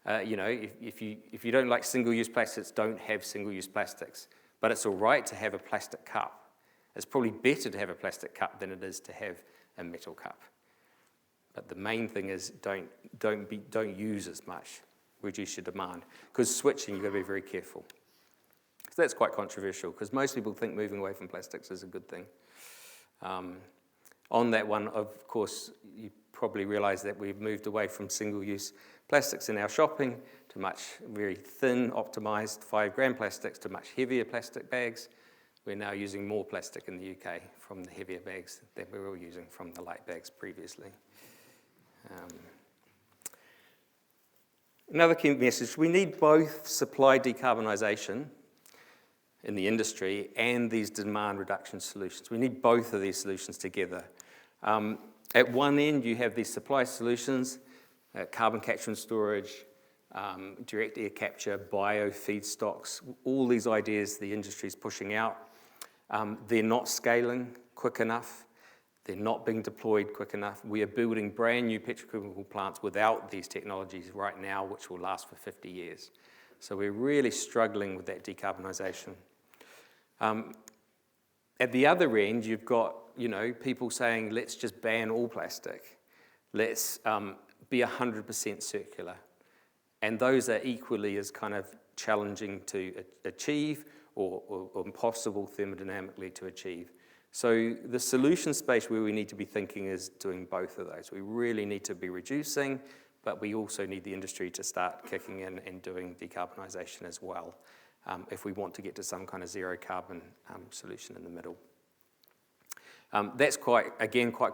S1: if you don't like single-use plastics, don't have single-use plastics. But it's all right to have a plastic cup. It's probably better to have a plastic cup than it is to have a metal cup. But the main thing is don't use as much. Reduce your demand. Because switching, you've got to be very careful. So that's quite controversial, because most people think moving away from plastics is a good thing. On that one, of course, you probably realize that we've moved away from single-use plastics in our shopping to much very thin, optimized 5-gram plastics to much heavier plastic bags. We're now using more plastic in the UK from the heavier bags that we were using from the light bags previously. Another key message, we need both supply decarbonisation in the industry and these demand reduction solutions. We need both of these solutions together. At one end, you have these supply solutions, carbon capture and storage, direct air capture, bio feedstocks, all these ideas the industry is pushing out. They're not scaling quick enough. They're not being deployed quick enough. We are building brand new petrochemical plants without these technologies right now, which will last for 50 years. So we're really struggling with that decarbonisation. At the other end, you've got people saying, let's just ban all plastic. Let's be 100% circular. And those are equally as kind of challenging to achieve or impossible thermodynamically to achieve. So the solution space where we need to be thinking is doing both of those. We really need to be reducing, but we also need the industry to start kicking in and doing decarbonisation as well, if we want to get to some kind of zero carbon solution in the middle. That's quite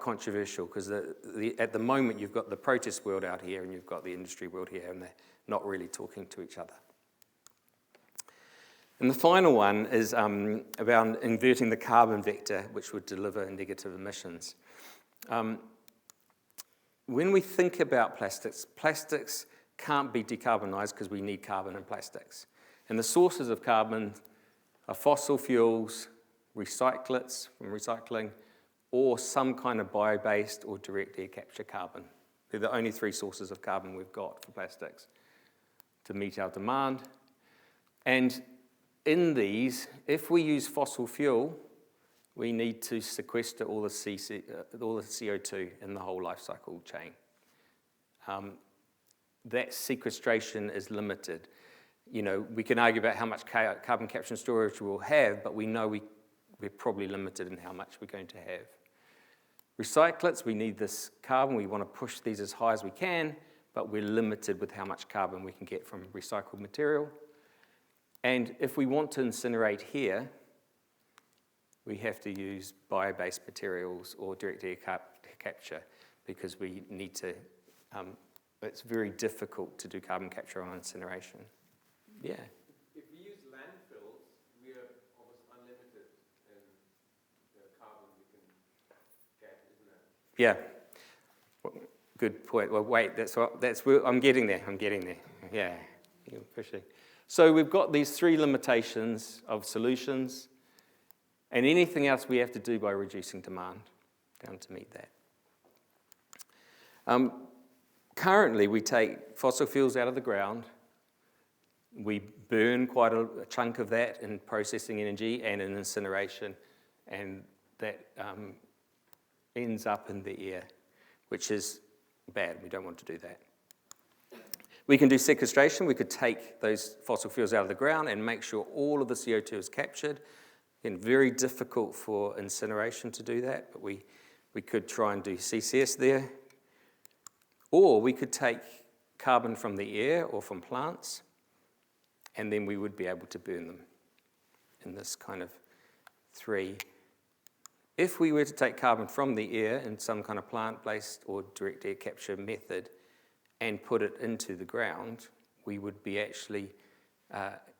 S1: controversial, because at the moment you've got the protest world out here and you've got the industry world here, and they're not really talking to each other. And the final one is about inverting the carbon vector, which would deliver negative emissions. When we think about plastics can't be decarbonised because we need carbon in plastics. And the sources of carbon are fossil fuels, recyclates from recycling, or some kind of bio-based or direct air capture carbon. They're the only three sources of carbon we've got for plastics to meet our demand. And in these, if we use fossil fuel, we need to sequester all the CO2 in the whole life cycle chain. That sequestration is limited. You know, we can argue about how much carbon capture and storage we'll have, but we know we're probably limited in how much we're going to have. Recyclates, we need this carbon. We want to push these as high as we can, but we're limited with how much carbon we can get from recycled material. And if we want to incinerate here, we have to use bio-based materials or direct air capture, because we need to, it's very difficult to do carbon capture on incineration. Yeah.
S3: If we use landfills, we are almost unlimited in the carbon we can get, isn't it?
S1: Yeah. Good point. Well, wait, that's where I'm getting there. Yeah, you're pushing. So we've got these three limitations of solutions, and anything else we have to do by reducing demand down to meet that. Currently, we take fossil fuels out of the ground. We burn quite a chunk of that in processing energy and in incineration, and that ends up in the air, which is bad. We don't want to do that. We can do sequestration. We could take those fossil fuels out of the ground and make sure all of the CO2 is captured. Again, very difficult for incineration to do that, but we could try and do CCS there. Or we could take carbon from the air or from plants, and then we would be able to burn them in this kind of three. If we were to take carbon from the air in some kind of plant-based or direct air capture method and put it into the ground, we would be actually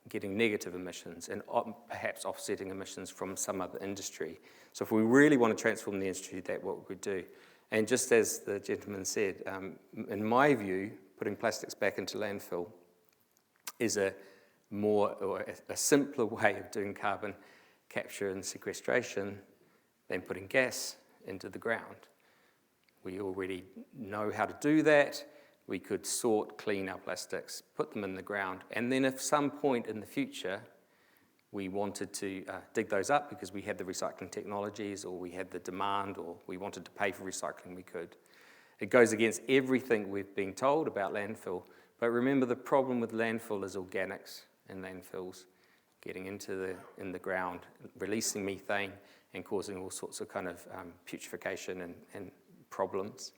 S1: getting negative emissions and perhaps offsetting emissions from some other industry. So if we really want to transform the industry, that's what we would do. And just as the gentleman said, in my view, putting plastics back into landfill is a simpler way of doing carbon capture and sequestration than putting gas into the ground. We already know how to do that. We could sort, clean our plastics, put them in the ground, and then if some point in the future we wanted to dig those up because we had the recycling technologies or we had the demand or we wanted to pay for recycling, we could. It goes against everything we've been told about landfill, but remember the problem with landfill is organics in landfills getting in the ground, releasing methane and causing all sorts of kind of putrefaction and problems.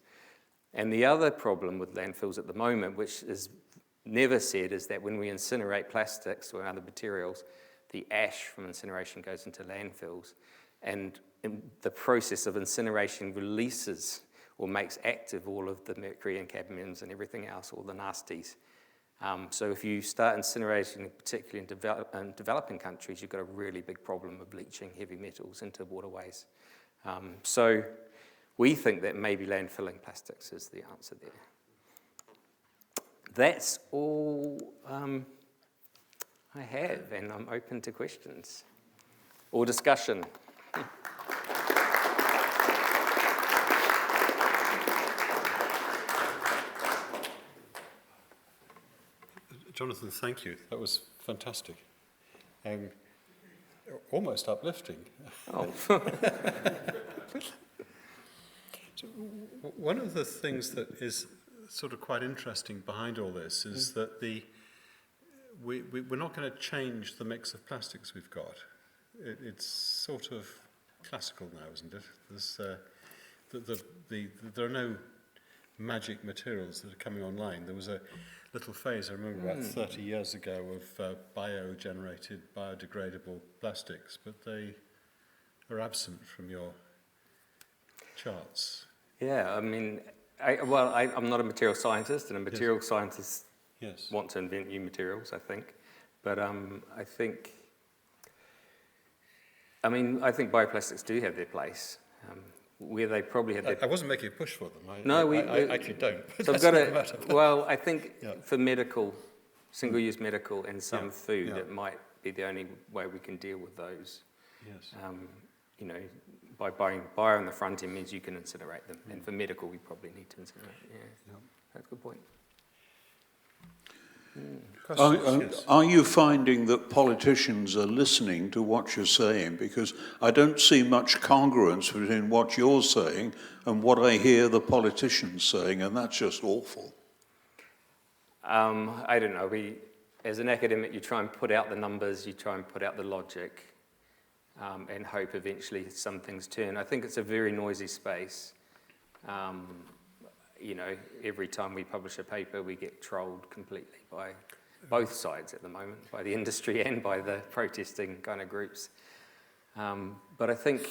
S1: And the other problem with landfills at the moment, which is never said, is that when we incinerate plastics or other materials, the ash from incineration goes into landfills, and the process of incineration releases or makes active all of the mercury and cadmiums and everything else, all the nasties. So if you start incinerating, particularly in developing countries, you've got a really big problem of leaching heavy metals into waterways. So we think that maybe landfilling plastics is the answer there. That's all I have, and I'm open to questions or discussion.
S2: Jonathan, thank you. That was fantastic. Almost uplifting.
S3: Oh.
S2: So one of the things that is sort of quite interesting behind all this is that we're not going to change the mix of plastics we've got. It's sort of classical now, isn't it? There are no magic materials that are coming online. There was a little phase, I remember, about 30 years ago of bio-generated, biodegradable plastics, but they are absent from your charts.
S1: Yeah, I mean, I'm not a material scientist, and a material scientist
S2: Yes.
S1: want to invent new materials, I think. But I think bioplastics do have their place, where they probably have their...
S2: I wasn't making a push for them.
S1: I
S2: actually don't.
S1: So I've got I think
S2: Yeah.
S1: for medical, single-use medical and some food,
S2: yeah.
S1: it might be the only way we can deal with those.
S2: Yes.
S1: You know, by buying bio on the front end means you can incinerate them. And for medical, we probably need to incinerate. Yeah, that's a good point.
S2: Questions?
S4: Are you finding that politicians are listening to what you're saying? Because I don't see much congruence between what you're saying and what I hear the politicians saying, and that's just awful.
S1: I don't know. As an academic, you try and put out the numbers, you try and put out the logic, and hope eventually some things turn. I think it's a very noisy space. You know, every time we publish a paper, we get trolled completely by both sides at the moment, by the industry and by the protesting kind of groups. But I think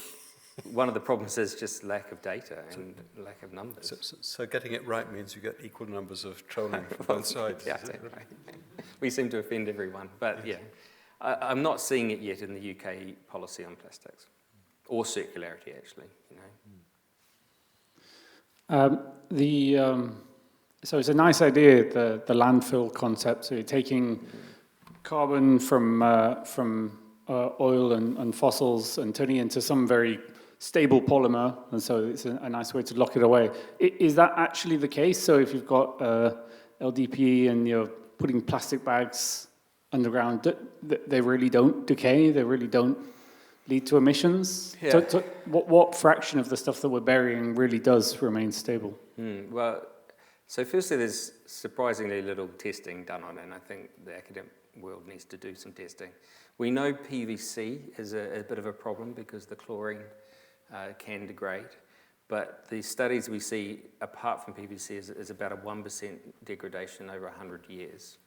S1: one of the problems is just lack of data and lack of numbers.
S2: So getting it right means you get equal numbers of trolling from both sides.
S1: Yeah, right. We seem to offend everyone, but yeah. I'm not seeing it yet in the UK policy on plastics, or circularity, actually, you know.
S5: So it's a nice idea, the landfill concept. So you're taking carbon from oil and fossils and turning it into some very stable polymer, and so it's a nice way to lock it away. Is that actually the case? So if you've got LDPE and you're putting plastic bags underground, they really don't decay, they really don't lead to emissions?
S1: Yeah.
S5: So what fraction of the stuff that we're burying really does remain stable?
S1: Well, so firstly, there's surprisingly little testing done on it, and I think the academic world needs to do some testing. We know PVC is a bit of a problem because the chlorine can degrade, but the studies we see, apart from PVC, is about a 1% degradation over 100 years.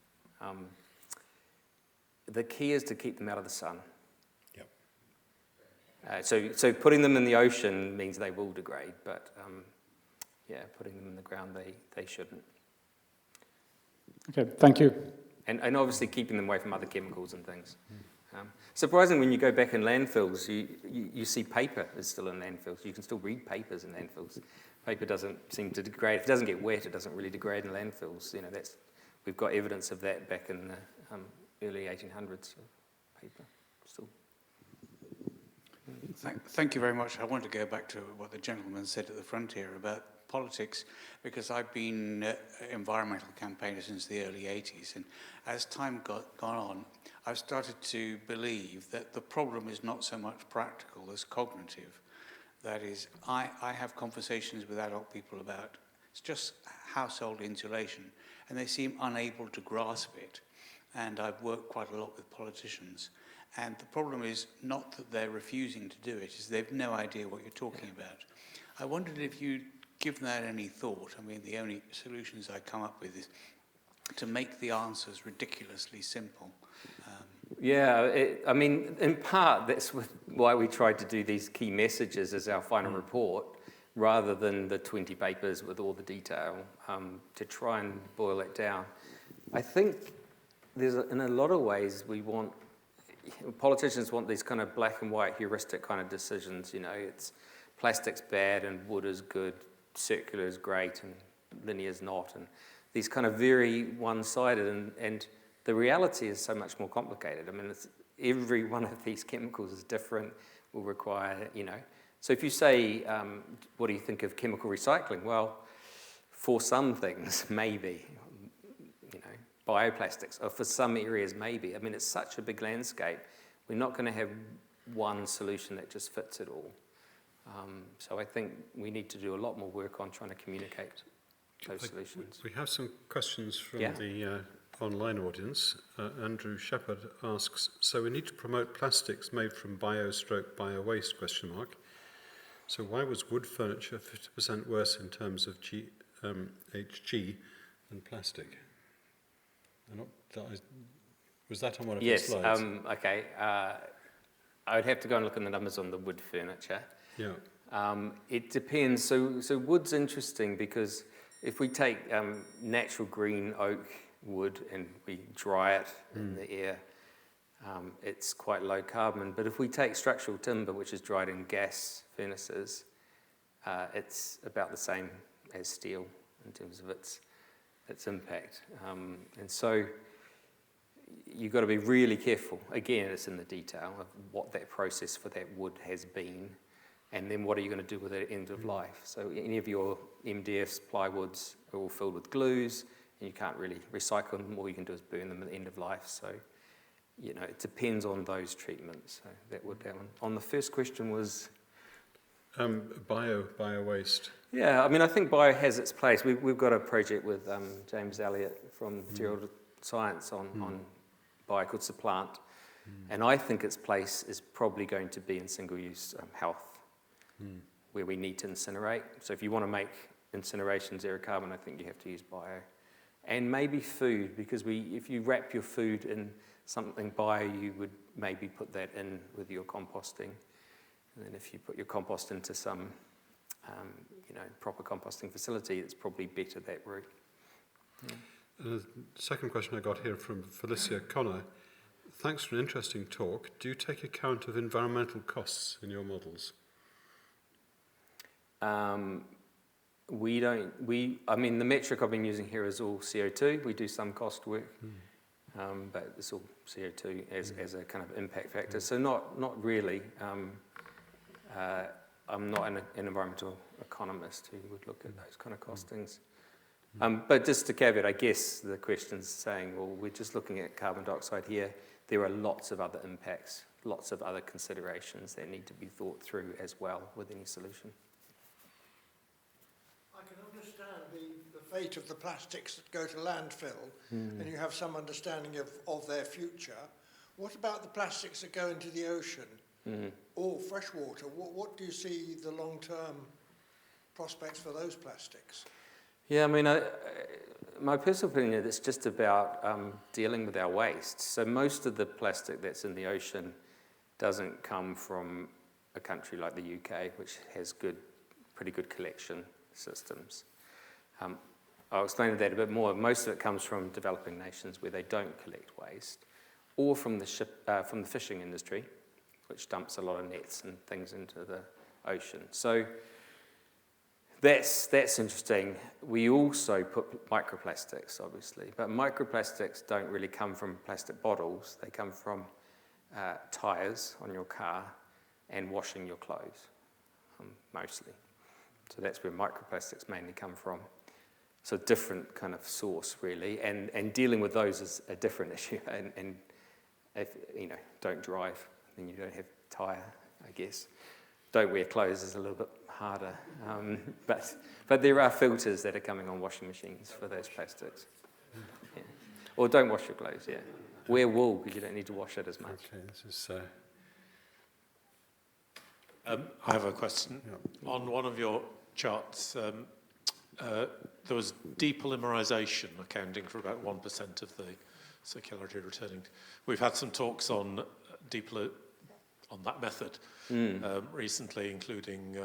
S1: The key is to keep them out of the sun. Yep. So putting them in the ocean means they will degrade, but putting them in the ground, they shouldn't.
S5: Okay, thank you.
S1: And obviously keeping them away from other chemicals and things. Surprisingly, when you go back in landfills, you see paper is still in landfills. You can still read papers in landfills. Paper doesn't seem to degrade. If it doesn't get wet, it doesn't really degrade in landfills. You know, we've got evidence of that back in the early 1800s. Paper still.
S6: Thank you very much. I want to go back to what the gentleman said at the front here about politics, because I've been an environmental campaigner since the early 80s, and as time gone on, I've started to believe that the problem is not so much practical as cognitive. That is, I have conversations with adult people about it's just household insulation, and they seem unable to grasp it. And I've worked quite a lot with politicians. And the problem is not that they're refusing to do it, is they've no idea what you're talking about. I wondered if you'd given that any thought. I mean, the only solutions I come up with is to make the answers ridiculously simple.
S1: I mean, in part, that's why we tried to do these key messages as our final report, rather than the 20 papers with all the detail, to try and boil it down. I think in a lot of ways, politicians want these kind of black and white heuristic kind of decisions. You know, it's plastic's bad and wood is good, circular is great and linear is not, and these kind of very one-sided, and the reality is so much more complicated. I mean, every one of these chemicals is different, will require, you know. So if you say, what do you think of chemical recycling? Well, for some things, maybe, you know, bioplastics, or for some areas, maybe. I mean, it's such a big landscape. We're not going to have one solution that just fits it all. So I think we need to do a lot more work on trying to communicate those solutions.
S2: We have some questions from the online audience. Andrew Shepherd asks, so we need to promote plastics made from bio waste, ? So why was wood furniture 50% worse in terms of Hg than plastic. Was that on one of
S1: Yes,
S2: your slides?
S1: okay. I would have to go and look at the numbers on the wood furniture.
S2: Yeah.
S1: It depends. So wood's interesting because if we take natural green oak wood and we dry it in the air, it's quite low carbon. But if we take structural timber, which is dried in gas furnaces, it's about the same as steel in terms of its impact. And so you've got to be really careful. Again, it's in the detail of what that process for that wood has been, and then what are you going to do with it at end of life. So any of your MDFs, plywoods are all filled with glues, and you can't really recycle them. All you can do is burn them at the end of life. So, you know, it depends on those treatments. So that would that one. On the first question was?
S2: Bio waste.
S1: Yeah, I mean, I think bio has its place. We've got a project with James Elliott from Material Science on bio called Supplant, and I think its place is probably going to be in single-use health, where we need to incinerate. So if you want to make incineration zero carbon, I think you have to use bio. And maybe food, because if you wrap your food in something bio, you would maybe put that in with your composting. And then if you put your compost into some, proper composting facility, it's probably better that route. Yeah.
S2: The second question I got here from Felicia Connor. Thanks for an interesting talk. Do you take account of environmental costs in your models?
S1: We don't. I mean, the metric I've been using here is all CO2. We do some cost work, but it's all CO2 as a kind of impact factor. So not really. I'm not an environmental economist who would look at those kind of costings. But just to caveat, I guess the question's saying, well, we're just looking at carbon dioxide here. There are lots of other impacts, lots of other considerations that need to be thought through as well with any solution.
S7: I can understand the fate of the plastics that go to landfill, and you have some understanding of their future. What about the plastics that go into the ocean or freshwater? What do you see the long-term prospects for those plastics?
S1: Yeah, I mean, my personal opinion is it's just about dealing with our waste. So most of the plastic that's in the ocean doesn't come from a country like the UK, which has pretty good collection systems. I'll explain that a bit more. Most of it comes from developing nations where they don't collect waste, or from the fishing industry, which dumps a lot of nets and things into the ocean. So that's interesting. We also put microplastics, obviously, but microplastics don't really come from plastic bottles. They come from tyres on your car and washing your clothes, mostly. So that's where microplastics mainly come from. So different kind of source, really, and dealing with those is a different issue. And if don't drive, then you don't have tyre, I guess. Don't wear clothes is a little bit harder. But there are filters that are coming on washing machines for those plastics. Yeah. Or don't wash your clothes, yeah. Wear wool because you don't need to wash it as much.
S2: Okay, this is...
S8: I have a question. Yeah. On one of your charts, there was depolymerization accounting for about 1% of the circularity returning. We've had some talks on that method recently, including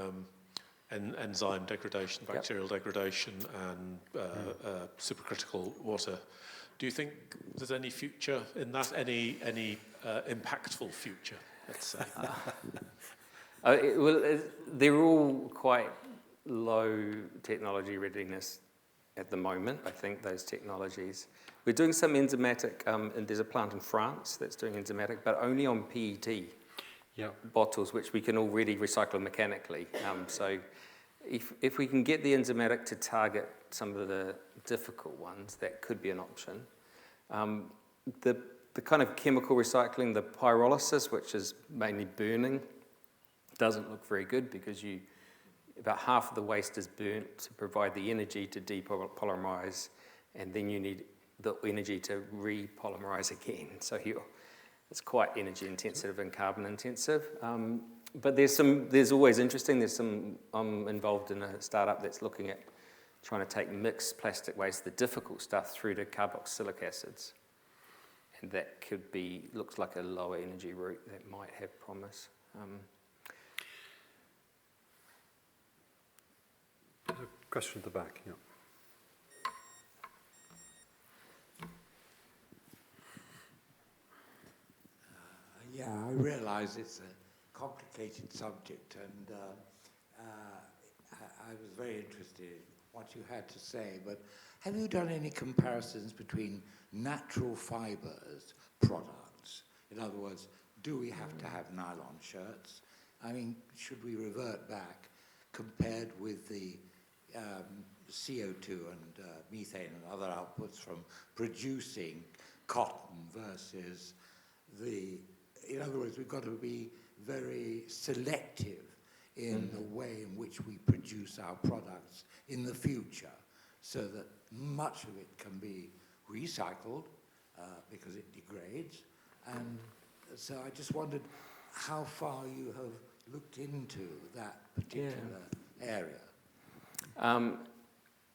S8: enzyme degradation, bacterial degradation, and supercritical water. Do you think there's any future in that? Any impactful future, let's say?
S1: They're all quite low technology readiness at the moment, I think, those technologies. We're doing some enzymatic, and there's a plant in France that's doing enzymatic, but only on PET bottles, which we can already recycle mechanically. So if we can get the enzymatic to target some of the difficult ones, that could be an option. The kind of chemical recycling, the pyrolysis, which is mainly burning, doesn't look very good because about half of the waste is burnt to provide the energy to depolymerize, and then you need the energy to repolymerize again. So it's quite energy intensive and carbon intensive. But there's always interesting. I'm involved in a startup that's looking at trying to take mixed plastic waste, the difficult stuff, through to carboxylic acids. And that could be, looks like a lower energy route that might have promise.
S2: There's a question at the back, yeah.
S9: Yeah, I realise it's a complicated subject, and I was very interested in what you had to say, but have you done any comparisons between natural fibres products? In other words, do we have to have nylon shirts? I mean, should we revert back compared with the CO2 and methane and other outputs from producing cotton versus the... In other words, we've got to be very selective in the way in which we produce our products in the future, so that much of it can be recycled because it degrades. And so I just wondered how far you have looked into that particular area.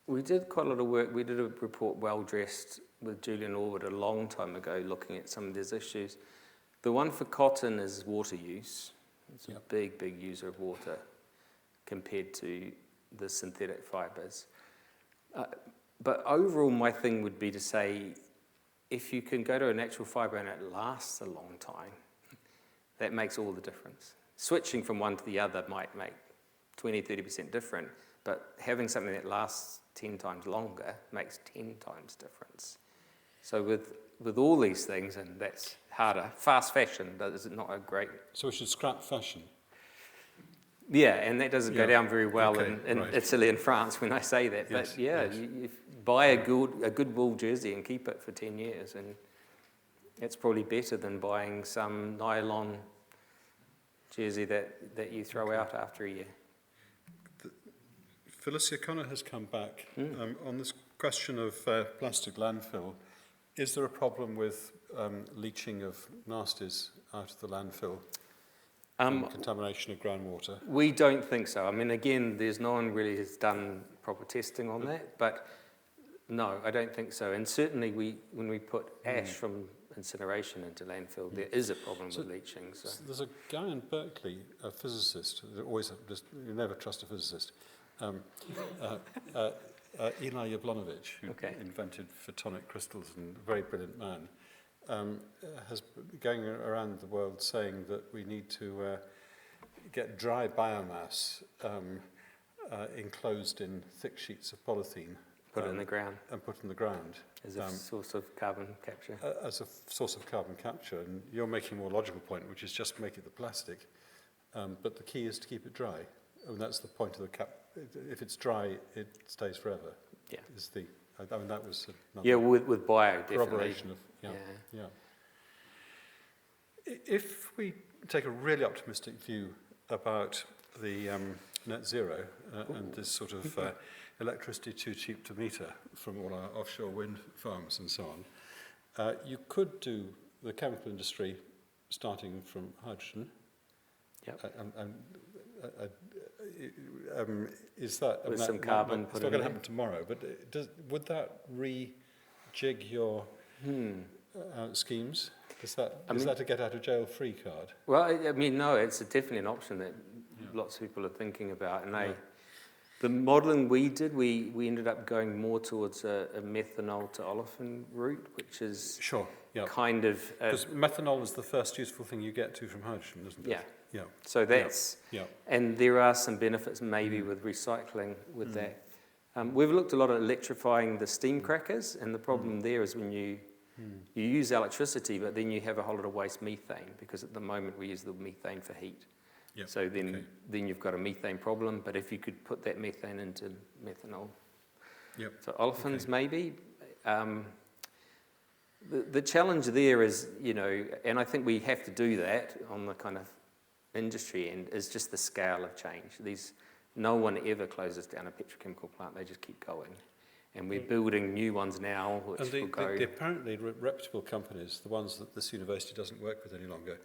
S1: We did quite a lot of work. We did a report, Well Dressed, with Julian Orwood a long time ago, looking at some of these issues. The one for cotton is water use. It's a big, big user of water compared to the synthetic fibres. But overall, my thing would be to say, if you can go to a natural fibre and it lasts a long time, that makes all the difference. Switching from one to the other might make 20, 30% different, but having something that lasts 10 times longer makes 10 times difference. So with all these things, and that's harder, fast fashion is not a great...
S2: So we should scrap fashion?
S1: Yeah, and that doesn't go down very well in
S2: right.
S1: Italy and France when I say that.
S2: Yes,
S1: But yeah,
S2: yes.
S1: you buy a good wool jersey and keep it for 10 years, and it's probably better than buying some nylon jersey that you throw out after a year.
S2: Felicia Connor has come back on this question of plastic landfill. Is there a problem with leaching of nasties out of the landfill and contamination of groundwater?
S1: We don't think so. I mean, again, no one really has done proper testing on that, but no, I don't think so. And certainly when we put ash from incineration into landfill, there is a problem with leaching. So.
S2: There's a guy in Berkeley, a physicist, you never trust a physicist, Eli Jablonowicz, who invented photonic crystals and a very brilliant man, has going around the world saying that we need to get dry biomass enclosed in thick sheets of polythene.
S1: Put it in the ground.
S2: And put in the ground.
S1: As a source of carbon capture.
S2: As a source of carbon capture. And you're making a more logical point, which is just make it the plastic. But the key is to keep it dry. I mean, that's the point of the cap. If it's dry, it stays forever.
S1: Yeah.
S2: I mean, that was another
S1: with bio, definitely.
S2: corroboration of, yeah. If we take a really optimistic view about the net zero and this sort of electricity too cheap to meter from all our offshore wind farms and so on, you could do the chemical industry starting from hydrogen.
S1: Yep.
S2: Is that...
S1: With some carbon
S2: it's not going to happen tomorrow, but would that rejig your schemes? Is that a get-out-of-jail-free card?
S1: Well, I mean, no, it's definitely an option that lots of people are thinking about. And the modelling we did, we ended up going more towards a methanol to olefin route, which is kind of...
S2: Because methanol is the first useful thing you get to from hydrogen, isn't it?
S1: Yeah.
S2: Yeah.
S1: So that's... And there are some benefits maybe with recycling with that. We've looked a lot at electrifying the steam crackers, and the problem there is when you use electricity, but then you have a whole lot of waste methane, because at the moment we use the methane for heat. Yep. So then you've got a methane problem, but if you could put that methane into methanol. So olefins maybe. The challenge there is, and I think we have to do that on the kind of industry end, is just the scale of change. No one ever closes down a petrochemical plant, they just keep going. And we're building new ones now, which will go...
S2: The apparently reputable companies, the ones that this university doesn't work with any longer,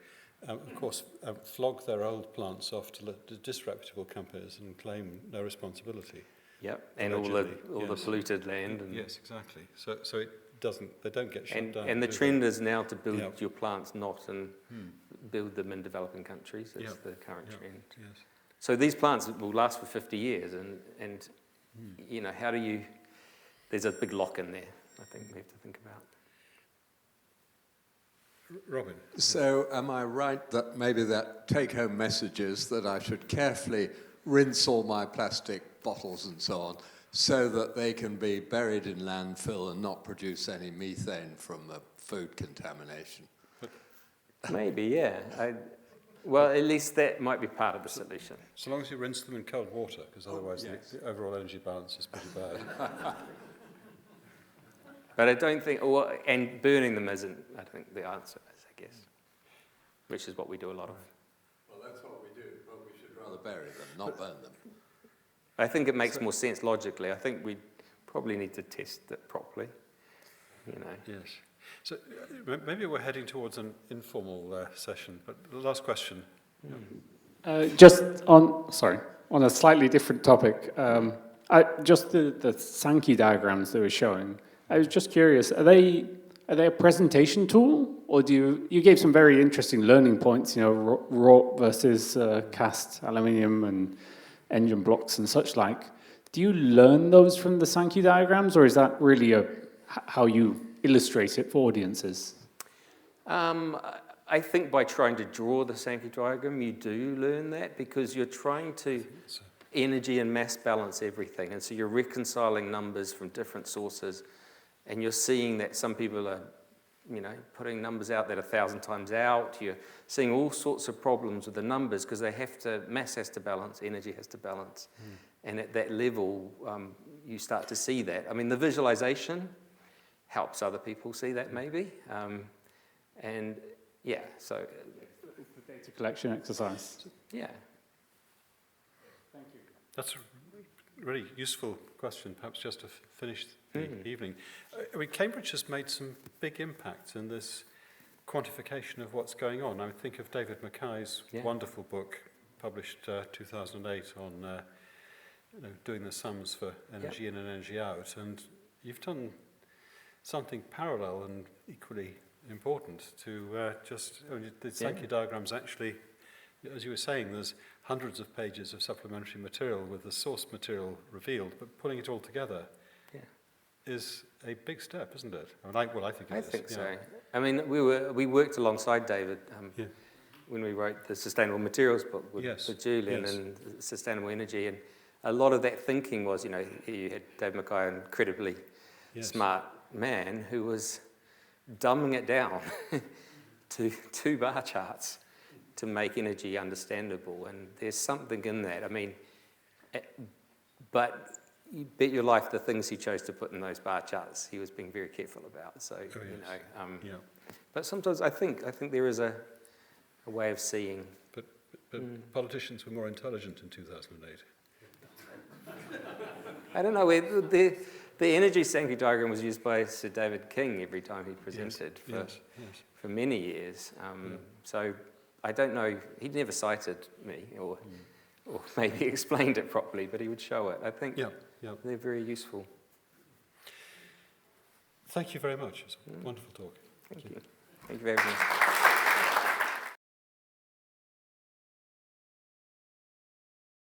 S2: of course, flog their old plants off to disreputable companies and claim no responsibility.
S1: Yep, and
S2: allegedly,
S1: all the
S2: yes.
S1: polluted land. And,
S2: Yes, exactly. So they don't get shut down.
S1: and the
S2: do they?
S1: trend is now to build
S2: Yep.
S1: your plants not and build them in developing countries. That's
S2: Yep.
S1: the current
S2: Yep.
S1: trend.
S2: Yes.
S1: So these plants will last for 50 years, and you know, how do you? There's a big lock in there. I think we have to think about.
S2: Robin.
S10: So am I right that maybe that take-home message is that I should carefully rinse all my plastic bottles and so on so that they can be buried in landfill and not produce any methane from the food contamination?
S1: Maybe, yeah. Well, at least that might be part of the solution.
S2: So long as you rinse them in cold water, because otherwise the overall energy balance is pretty bad.
S1: But I don't think, and burning them isn't, I think, the answer is, I guess, which is what we do a lot of.
S10: Well, that's what we do, but we should rather bury them, not burn them.
S1: I think it makes more sense logically. I think we probably need to test it properly, you know.
S2: Yes. So maybe we're heading towards an informal session, but the last question.
S5: Just on a slightly different topic, just the Sankey diagrams they were showing, I was just curious, are they a presentation tool, or do you gave some very interesting learning points, you know, wrought versus cast aluminium and engine blocks and such like. Do you learn those from the Sankey diagrams, or is that really how you illustrate it for audiences?
S1: I think by trying to draw the Sankey diagram, you do learn that, because you're trying to energy and mass balance everything, and so you're reconciling numbers from different sources, and you're seeing that some people are, you know, putting numbers out that are 1,000 times out. You're seeing all sorts of problems with the numbers because mass has to balance, energy has to balance, and at that level, you start to see that. I mean, the visualization helps other people see that maybe, and yeah, so
S5: it's the data collection exercise.
S1: Yeah.
S5: Thank you.
S2: That's a really useful question, perhaps just to finish the evening. I mean, Cambridge has made some big impacts in this quantification of what's going on. I think of David Mackay's wonderful book, published 2008, on doing the sums for energy in and energy out. And you've done something parallel and equally important to the Sankey diagrams actually, as you were saying, there's hundreds of pages of supplementary material with the source material revealed, but pulling it all together is a big step, isn't it? I think it is.
S1: I think so. I mean, we worked alongside David when we wrote the Sustainable Materials book with Julian and Sustainable Energy, and a lot of that thinking was, you know, here you had David Mackay, an incredibly smart man who was dumbing it down to 2 bar charts to make energy understandable, and there's something in that. I mean, but you bet your life the things he chose to put in those bar charts, he was being very careful about. So you know, but sometimes I think there is a way of seeing.
S2: But politicians were more intelligent in 2008.
S1: I don't know. The energy Sankey diagram was used by Sir David King every time he presented for many years. So I don't know. He never cited me or maybe explained it properly, but he would show it. I think they're very useful.
S2: Thank you very much. It's a wonderful talk.
S1: Thank you. Thank you very much.